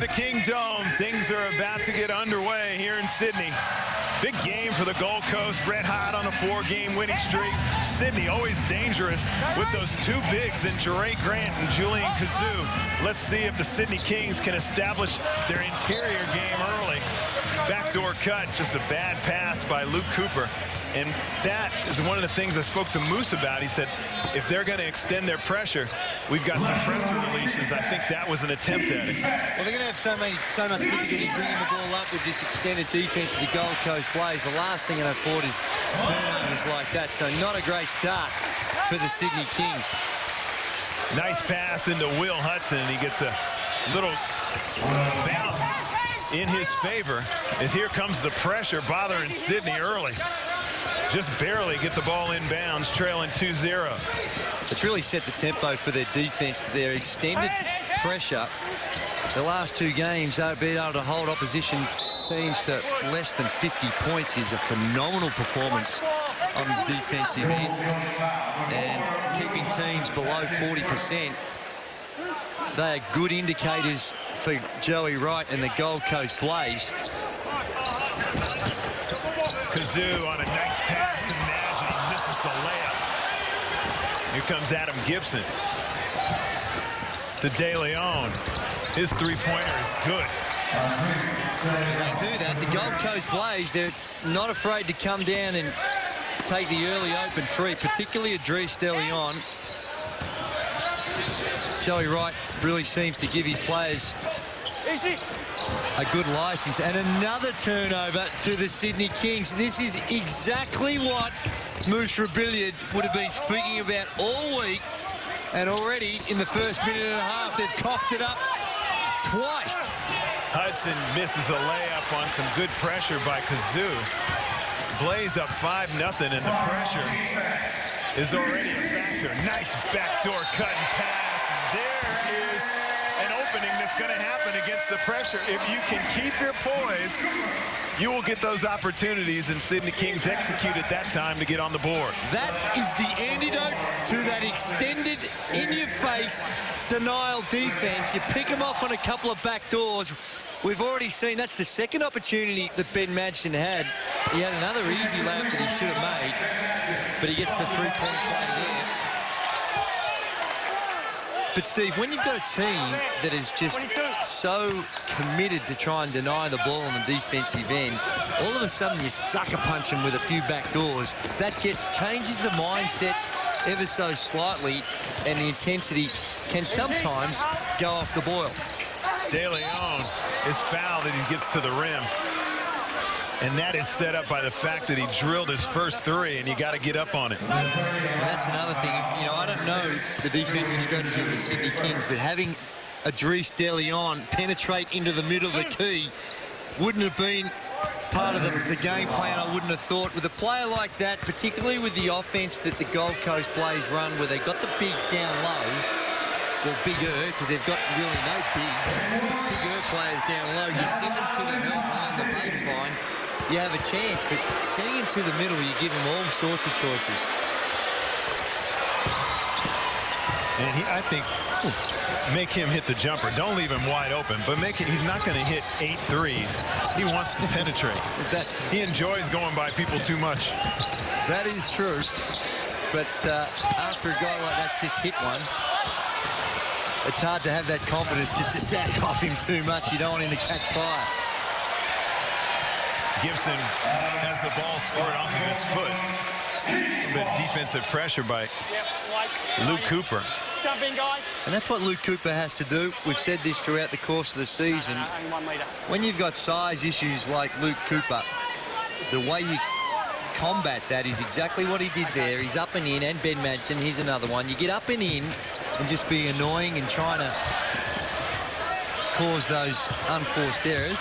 the King Dome. Things are about to get underway here in Sydney. Big game for the Gold Coast. Red hot on a 4-game winning streak. Sydney always dangerous with those two bigs in Jerry Grant and Julian Kazoo. Let's see if the Sydney Kings can establish their interior game early. Backdoor cut, just a bad pass by Luke Cooper. And that is one of the things I spoke to Moose about. He said, if they're going to extend their pressure, we've got some pressure releases. I think that was an attempt at it. Well, they're going to have so much difficulty bringing the ball up with this extended defense of the Gold Coast Blaze. The last thing I thought is turnovers like that. So not a great start for the Sydney Kings. Nice pass into Will Hudson, and he gets a little bounce in his favor as here comes the pressure bothering Sydney early. Just barely get the ball inbounds, trailing 2-0. It's really set the tempo for their defense. Their extended pressure. The last 2 games, they've been able to hold opposition teams to less than 50 points is a phenomenal performance on the defensive end. And keeping teams below 40%. They are good indicators for Joey Wright and the Gold Coast Blaze. Kazoo on a nice pass to Nagy. Misses the layup. Here comes Adam Gibson. To De Leon. His three-pointer is good. They do that. The Gold Coast Blaze, they're not afraid to come down and take the early open three, particularly Adrice De Leon. Joey Wright really seems to give his players a good license. And another turnover to the Sydney Kings. This is exactly what Moose Rebellion would have been speaking about all week. And already in the first minute and a half, they've coughed it up twice. Hudson misses a layup on some good pressure by Kazoo. Blaze up 5-0, and the pressure is already a factor. Nice backdoor cut and pass. There is an opening that's going to happen against the pressure. If you can keep your poise, you will get those opportunities, and Sydney Kings execute at that time to get on the board. That is the antidote to that extended, in-your-face denial defense. You pick them off on a couple of back doors. We've already seen that's the second opportunity that Ben Madsen had. He had another easy layup that he should have made, but he gets the three-point play there. But, Steve, when you've got a team that is just so committed to try and deny the ball on the defensive end, all of a sudden you sucker punch them with a few back doors. That changes the mindset ever so slightly, and the intensity can sometimes go off the boil. De Leon is fouled and he gets to the rim. And that is set up by the fact that he drilled his first three, and you got to get up on it. And that's another thing. You know, I don't know the defensive strategy of the Sydney Kings, but having Adrice De Leon penetrate into the middle of the key wouldn't have been part of the game plan, I wouldn't have thought. With a player like that, particularly with the offense that the Gold Coast Blaze run, where they've got the bigs down low, well, bigger, because they've got really no bigger players down low. You send them to the help line, the baseline, you have a chance, but sending him to the middle, you give him all sorts of choices. And I think, make him hit the jumper. Don't leave him wide open, but he's not going to hit 8 threes. He wants to penetrate. He enjoys going by people too much. That is true. But after a guy like that's just hit one, it's hard to have that confidence just to sack off him too much. You don't want him to catch fire. Gibson has the ball scored off of his foot. A bit of defensive pressure by Luke Cooper. Jump in, guys. And that's what Luke Cooper has to do. We've said this throughout the course of the season. When you've got size issues like Luke Cooper, the way you combat that is exactly what he did there. He's up and in, and Ben Madsen, here's another one. You get up and in and just be annoying and trying to cause those unforced errors,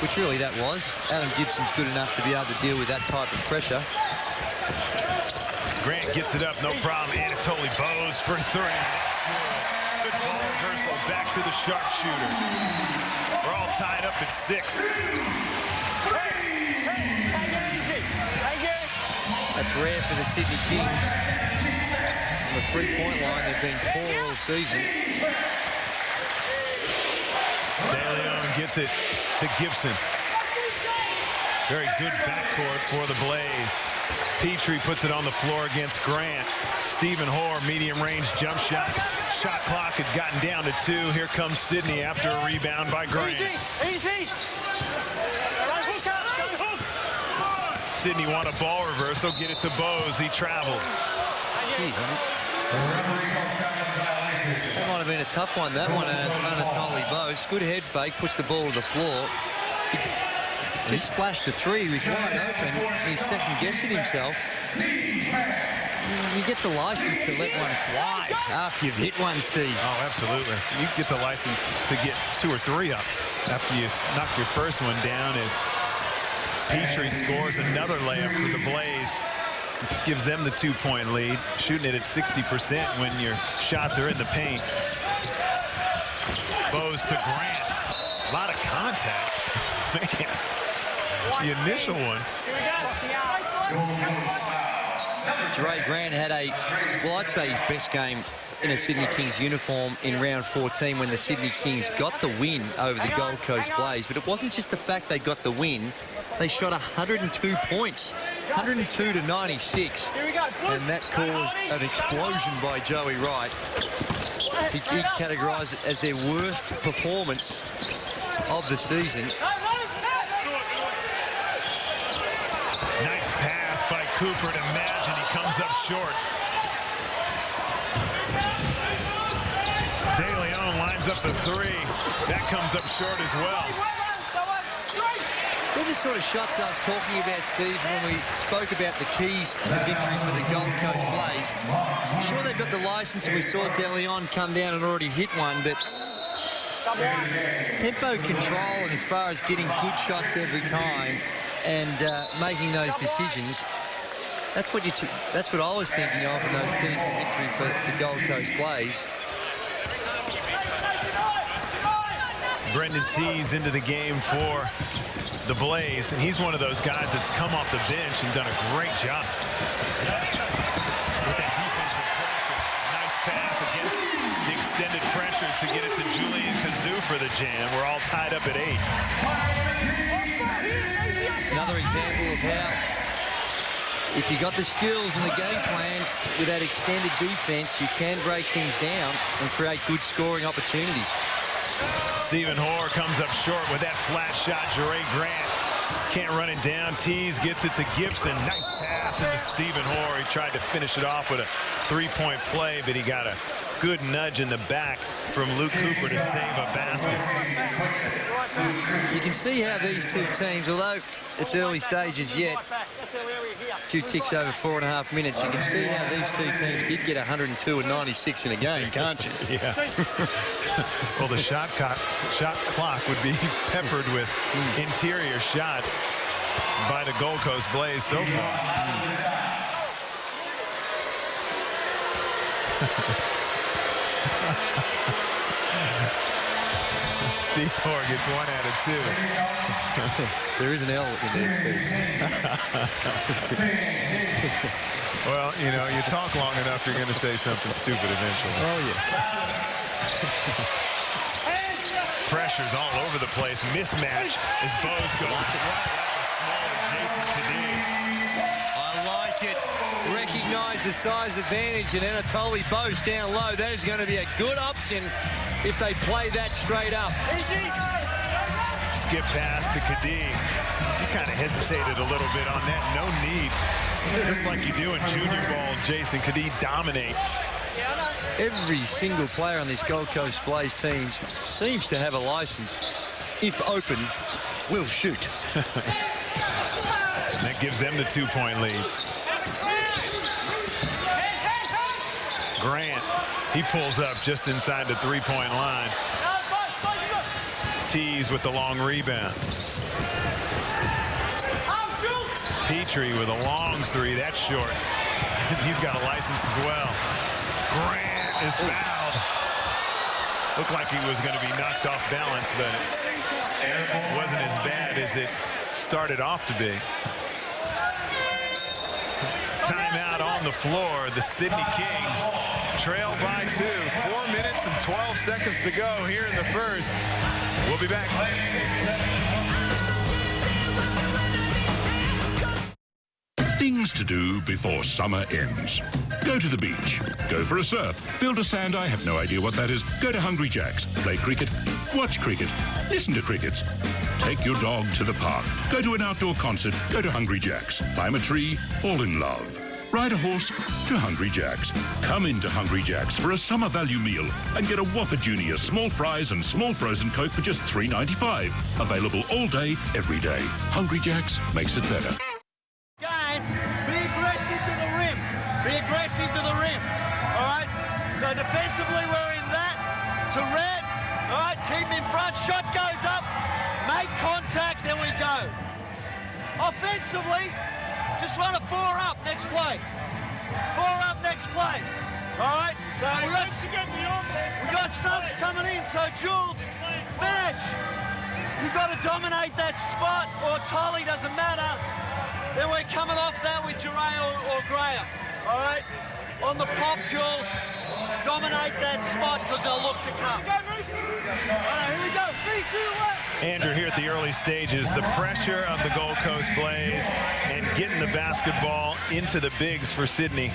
which really that was. Adam Gibson's good enough to be able to deal with that type of pressure. Grant gets it up, no problem. Anatoly Bose for 3. Good ball reversal back to the sharpshooter. We're all tied up at 6. That's rare for the Sydney Kings. On the three-point line, they've been poor all season. gets it to Gibson. Very good backcourt for the Blaze. Petrie puts it on the floor against Grant. Stephen Hoare, medium range jump shot. Shot clock had gotten down to 2. Here comes Sydney after a rebound by Grant. Sydney won a ball reversal. Get it to Bowes. He traveled. That might have been a tough one, that one, Anatoly Bowes. Good head fake, puts the ball to the floor. He just splashed a 3. He was wide open. He's second-guessing himself. You get the license to let one fly after you've hit one, Steve. Oh, absolutely. You get the license to get 2 or 3 up after you knock your first one down as Petrie scores another layup for the Blaze. Gives them the 2-point lead. Shooting it at 60% when your shots are in the paint. Bowes to Grant. A lot of contact. Man. The initial one. Dre Grant had well, I'd say his best game in a Sydney Kings uniform in round 14 when the Sydney Kings got the win over the Gold Coast Blaze. But it wasn't just the fact they got the win. They shot 102 points, 102 to 96. And that caused an explosion by Joey Wright. He categorized it as their worst performance of the season. Nice pass by Cooper to Madge, and he comes up short. De Leon lines up the 3. That comes up short as well. They're the sort of shots I was talking about, Steve, when we spoke about the keys to victory for the Gold Coast Blaze. Sure, they've got the license, and we saw De Leon come down and already hit one, but tempo control and as far as getting good shots every time and making those decisions, that's what I was thinking of in those keys to victory for the Gold Coast Blaze. Brendan Tees into the game for the Blaze, and he's one of those guys that's come off the bench and done a great job with that defensive pressure. Nice pass against the extended pressure to get it to Julian Kazoo for the jam. We're all tied up at 8. Another example of how, if you got the skills and the game plan with that extended defense, you can break things down and create good scoring opportunities. Stephen Hoare comes up short with that flat shot. Jere Grant can't run it down. Tees gets it to Gibson. Nice pass into Stephen Hoare. He tried to finish it off with a 3-point play, but he got a good nudge in the back from Luke Cooper to save a basket. You can see how these two teams, although it's early stages yet, a few ticks over 4.5 minutes, you can see how these two teams did get 102 and 96 in a game, can't you? Yeah. Well, the shot clock would be peppered with interior shots by the Gold Coast Blaze so far. Steve Hoare gets 1 out of 2. There is an L in there, Steve. Well, you know, you talk long enough, you're going to say something stupid eventually. Oh, yeah. Pressures all over the place. Mismatch as Bowes goes right at the smaller Jason Kadee. I like it. Recognize the size advantage, and Anatoly Bowes down low. That is going to be a good option if they play that straight up. Skip pass to Kadee. He kind of hesitated a little bit on that. No need. Just like you do in junior ball, Jason Kadee dominate. Every single player on this Gold Coast Blaze team seems to have a license. If open, will shoot. That gives them the 2-point lead. Grant, he pulls up just inside the 3-point line. Tees with the long rebound. Petrie with a long 3. That's short. He's got a license as well. Grant is fouled. Looked like he was going to be knocked off balance, but it wasn't as bad as it started off to be. Timeout on the floor. The Sydney Kings trail by 2. 4 minutes than 12 seconds to go here in the first. We'll be back. Things to do before summer ends. Go to the beach. Go for a surf. Build a sand. I have no idea what that is. Go to Hungry Jack's. Play cricket. Watch cricket. Listen to crickets. Take your dog to the park. Go to an outdoor concert. Go to Hungry Jack's. Climb a tree. Fall in love. Ride a horse to Hungry Jack's. Come into Hungry Jack's for a summer value meal and get a Whopper Junior, small fries and small frozen Coke for just $3.95. Available all day, every day. Hungry Jack's makes it better. Be aggressive to the rim. Be aggressive to the rim. All right? So defensively, we're in that. To Red. All right? Keep him in front. Shot goes up. Make contact, then we go. Offensively, just run a 4-up next play. 4-up next play. All right? So we got subs coming in. So Jules, match. You've got to dominate that spot, or Tolly, doesn't matter. Then we're coming off that with Duray or Graham. All right? On the pop, Jules, dominate that spot because they'll look to come. All right, here we go. 3, 2, 1. Andrew, here at the early stages, the pressure of the Gold Coast Blaze and getting the basketball into the bigs for Sydney.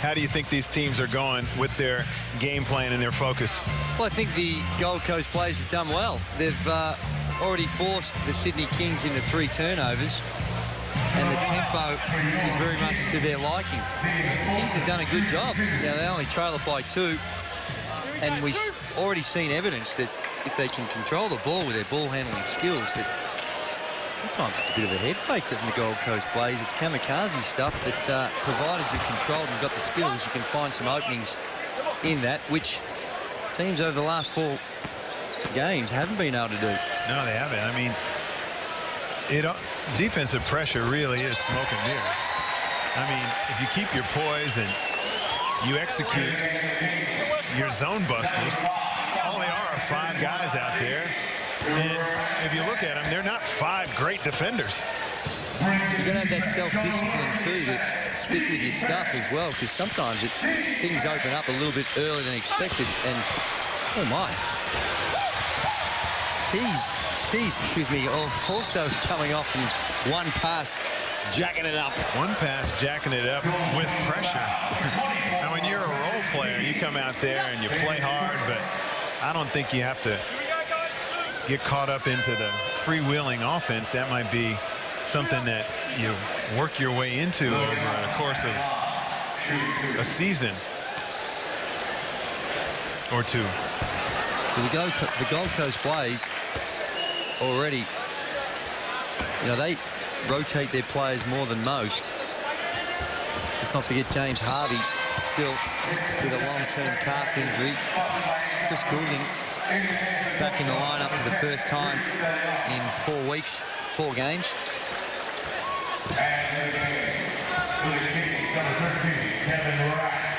How do you think these teams are going with their game plan and their focus? Well, I think the Gold Coast Blaze have done well. They've already forced the Sydney Kings into 3 turnovers. And the tempo is very much to their liking. The Kings have done a good job. Now, they only trail it by 2. And we've already seen evidence that if they can control the ball with their ball handling skills, that sometimes it's a bit of a head fake from the Gold Coast Blaze. It's kamikaze stuff that, provided you're controlled and got the skills, you can find some openings in that, which teams over the last 4 games haven't been able to do. No, they haven't. I mean, defensive pressure really is smoke and mirrors. I mean, if you keep your poise and you execute your zone busters, all they are 5 guys out there. And if you look at them, they're not 5 great defenders. You've got to have that self-discipline too to stick with your stuff as well, because sometimes things open up a little bit earlier than expected. And oh my, excuse me, also coming off and 1 pass, jacking it up. 1 pass, jacking it up with pressure. Now, when you're a role player, you come out there and you play hard, but I don't think you have to get caught up into the freewheeling offense. That might be something that you work your way into over the course of a season or 2. The Gold Coast Blaze already, you know, they rotate their players more than most. Let's not forget James Harvey still with a long-term calf injury. Chris Goulding back in the lineup for the first time in 4 weeks, 4 games.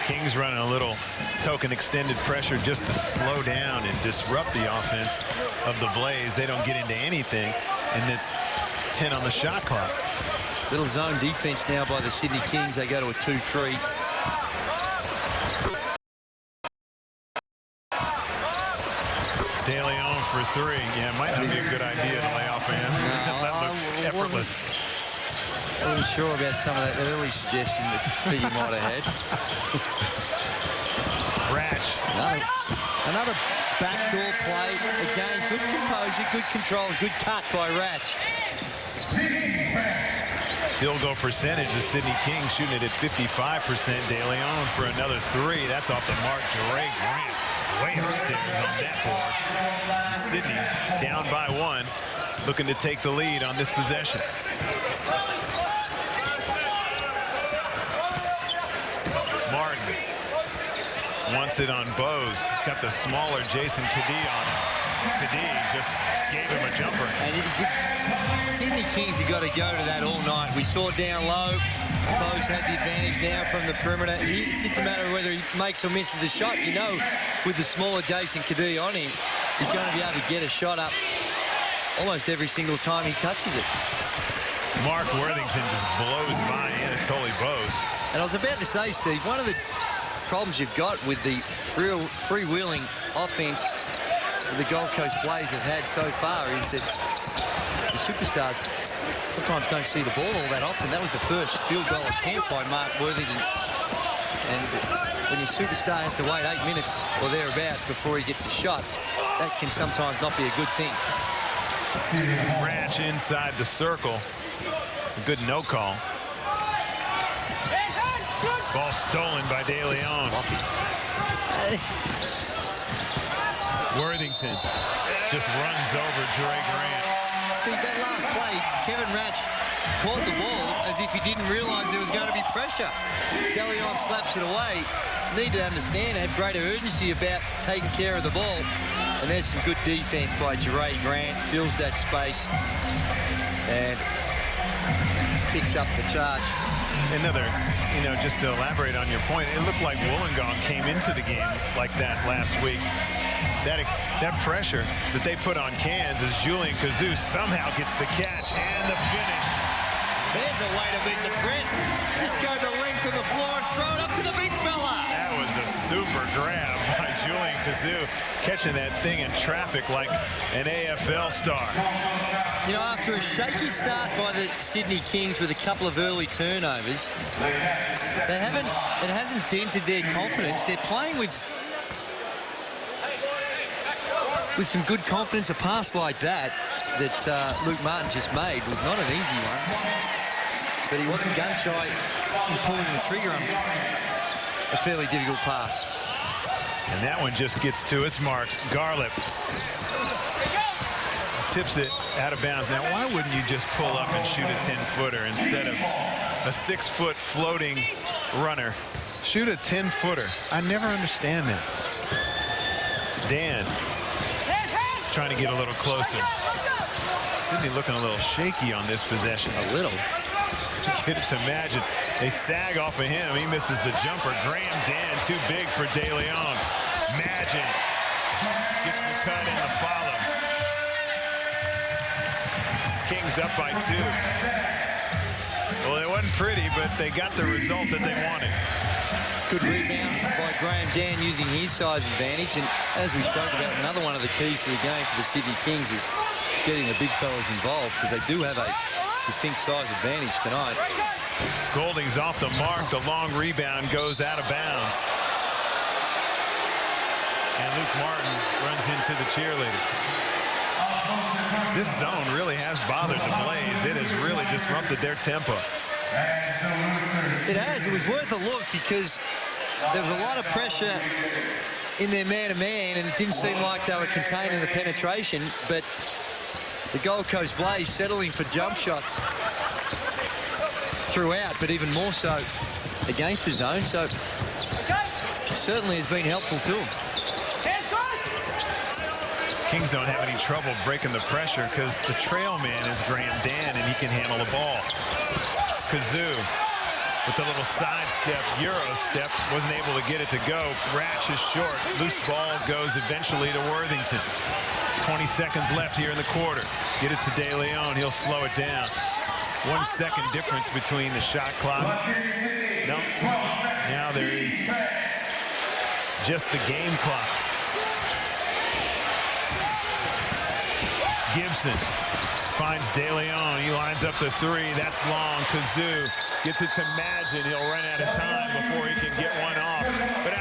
Kings running a little token extended pressure just to slow down and disrupt the offense of the Blaze. They don't get into anything, and it's 10 on the shot clock. Little zone defense now by the Sydney Kings. They go to a 2-3. De Leon for 3. Yeah, it might not be a good idea to lay off a hand. That looks effortless. I wasn't sure about some of that early suggestion that he might have had. Ratch. Another backdoor play. Again, good composure, good control, good cut by Ratch. Field goal percentage, the Sydney Kings shooting it at 55%. De Leon for another 3. That's off the mark. Drake ran way upstairs on that board. Sydney down by 1, looking to take the lead on this possession. Martin wants it on Bose. He's got the smaller Jason Kadee on him. Kadee just gave him a jumper. And Sydney Kings have got to go to that all night. We saw down low. Bose had the advantage now from the perimeter. It's just a matter of whether he makes or misses the shot. You know, with the smaller Jason Kadee on him, he's going to be able to get a shot up almost every single time he touches it. Mark Worthington just blows by Anatoly Bose. And I was about to say, Steve, one of the problems you've got with the freewheeling offense the Gold Coast Blaze have had so far is that the superstars sometimes don't see the ball all that often. That was the first field goal attempt by Mark Worthington. And when your superstar has to wait 8 minutes or thereabouts before he gets a shot, that can sometimes not be a good thing. Ratch inside the circle. A good no call. Ball stolen by De Leon. Worthington just runs over Dre Grant. Steve, that last play, Kevin Ratch caught the ball as if he didn't realise there was going to be pressure. De Leon slaps it away. Need to understand, have greater urgency about taking care of the ball. And there's some good defence by Dre Grant. Fills that space and picks up the charge. Another, just to elaborate on your point, it looked like Wollongong came into the game like that last week. That pressure that they put on Cairns as Julian Kazoo somehow gets the catch and the finish. There's a way to beat the press. Just go the length of the floor and throw it up to the big fella. That was a super grab by Julian Kazoo, catching that thing in traffic like an AFL star. After a shaky start by the Sydney Kings with a couple of early turnovers, it hasn't dented their confidence. They're playing with some good confidence. A pass like that Luke Martin just made was not an easy one, but he wasn't gun-shy in pulling the trigger on a fairly difficult pass. And that one just gets to its mark. Garlip tips it out of bounds. Now, why wouldn't you just pull up and shoot a 10-footer instead of a 6-foot floating runner? Shoot a 10-footer. I never understand that. Dan trying to get a little closer. Sydney looking a little shaky on this possession. A little. Get it to Magin. They sag off of him. He misses the jumper. Graham Dan too big for De Leon. Magin gets the cut and the follow. Kings up by 2. Well, it wasn't pretty, but they got the result that they wanted. Good rebound by Graham Dan using his size advantage. And as we spoke about, another one of the keys to the game for the Sydney Kings is getting the big fellas involved, because they do have a distinct size advantage tonight. Golding's off the mark. The long rebound goes out of bounds. And Luke Martin runs into the cheerleaders. This zone really has bothered the Blaze. It has really disrupted their tempo. It has. It was worth a look because there was a lot of pressure in their man-to-man, and it didn't seem like they were containing the penetration, but the Gold Coast Blaze settling for jump shots throughout, but even more so against the zone, so certainly has been helpful to them. Kings don't have any trouble breaking the pressure because the trail man is Graham Dan, and he can handle the ball. Kazoo with the little sidestep, Euro step, wasn't able to get it to go. Ratch is short. Loose ball goes eventually to Worthington. 20 seconds left here in the quarter. Get it to De Leon. He'll slow it down. 1 second difference between the shot clock. No. Now there is just the game clock. Gibson finds De Leon. He lines up the 3. That's long. Kazoo gets it to Magin. He'll run out of time before he can get one off. But